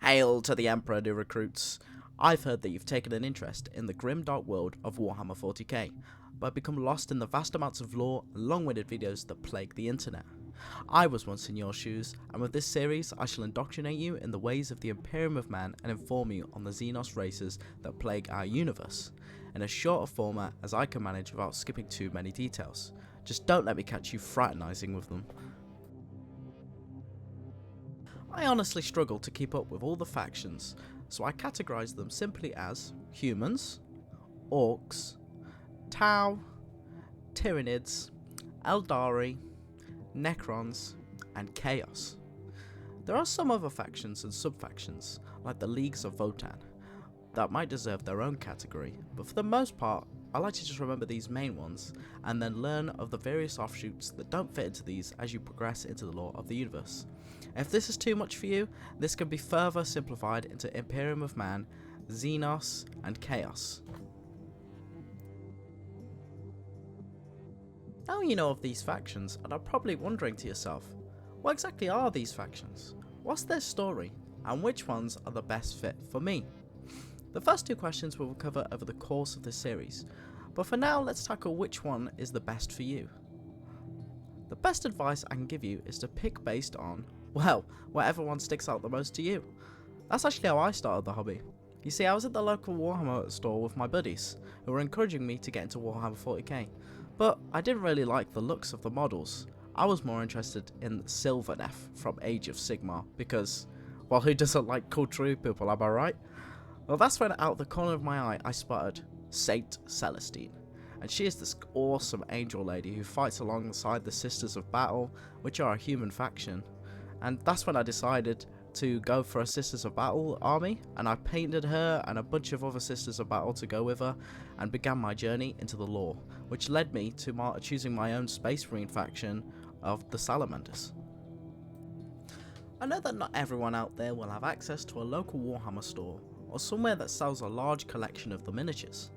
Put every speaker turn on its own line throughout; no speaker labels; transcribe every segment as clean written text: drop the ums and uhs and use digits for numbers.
Hail to the Emperor, new recruits. I've heard that you've taken an interest in the grim dark world of Warhammer 40k, but become lost in the vast amounts of lore and long-winded videos that plague the internet. I was once in your shoes, and with this series I shall indoctrinate you in the ways of the Imperium of Man and inform you on the Xenos races that plague our universe, in as short a format as I can manage without skipping too many details. Just don't let me catch you fraternising with them. I honestly struggle to keep up with all the factions, so I categorise them simply as humans, orcs, Tau, Tyranids, Eldari, Necrons, and Chaos. There are some other factions and sub-factions, like the Leagues of Votan, that might deserve their own category, but for the most part, I like to just remember these main ones, and then learn of the various offshoots that don't fit into these as you progress into the lore of the universe. If this is too much for you, this can be further simplified into Imperium of Man, Xenos, and Chaos. Now you know of these factions, and are probably wondering to yourself, what exactly are these factions? What's their story? And which ones are the best fit for me? The first two questions we will cover over the course of this series, but for now let's tackle which one is the best for you. The best advice I can give you is to pick based on, well, whatever one sticks out the most to you. That's actually how I started the hobby. You see, I was at the local Warhammer store with my buddies, who were encouraging me to get into Warhammer 40k, but I didn't really like the looks of the models. I was more interested in Sylvaneth from Age of Sigmar, because, well, who doesn't like cool true people, am I right? Well, that's when out the corner of my eye I spotted Saint Celestine, and she is this awesome angel lady who fights alongside the Sisters of Battle, which are a human faction, and that's when I decided to go for a Sisters of Battle army, and I painted her and a bunch of other Sisters of Battle to go with her, and began my journey into the lore, which led me to choosing my own Space Marine faction of the Salamanders. I know that not everyone out there will have access to a local Warhammer store, or somewhere that sells a large collection of the miniatures.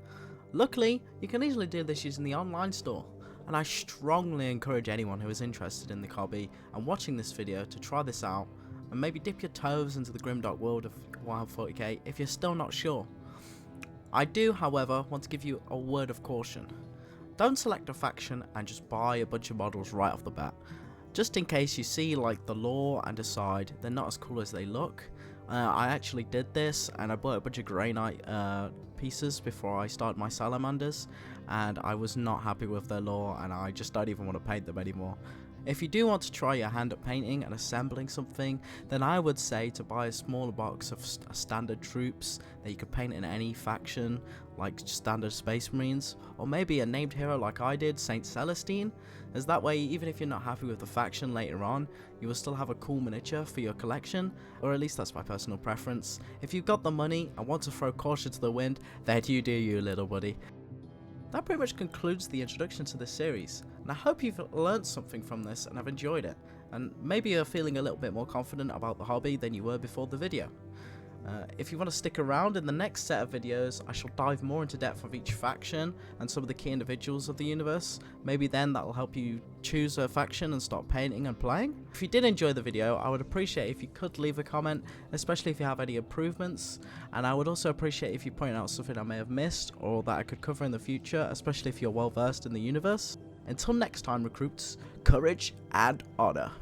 Luckily, you can easily do this using the online store, and I strongly encourage anyone who is interested in the hobby and watching this video to try this out, and maybe dip your toes into the grimdark world of Warhammer 40k if you're still not sure. I do, however, want to give you a word of caution. Don't select a faction and just buy a bunch of models right off the bat, just in case you see like the lore and decide they're not as cool as they look. I actually did this, and I bought a bunch of Grey Knight pieces before I started my Salamanders, and I was not happy with their lore, and I just don't even want to paint them anymore. If you do want to try your hand at painting and assembling something, then I would say to buy a smaller box of standard troops that you could paint in any faction, like standard Space Marines, or maybe a named hero like I did, Saint Celestine, as that way even if you're not happy with the faction later on, you will still have a cool miniature for your collection, or at least that's my personal preference. If you've got the money and want to throw caution to the wind, then you do you, little buddy. That pretty much concludes the introduction to this series, and I hope you've learned something from this and have enjoyed it, and maybe you're feeling a little bit more confident about the hobby than you were before the video. If you want to stick around, in the next set of videos I shall dive more into depth of each faction and some of the key individuals of the universe. Maybe then that will help you choose a faction and start painting and playing. If you did enjoy the video, I would appreciate if you could leave a comment, especially if you have any improvements, and I would also appreciate if you point out something I may have missed or that I could cover in the future, especially if you're well versed in the universe. Until next time, recruits, courage and honor.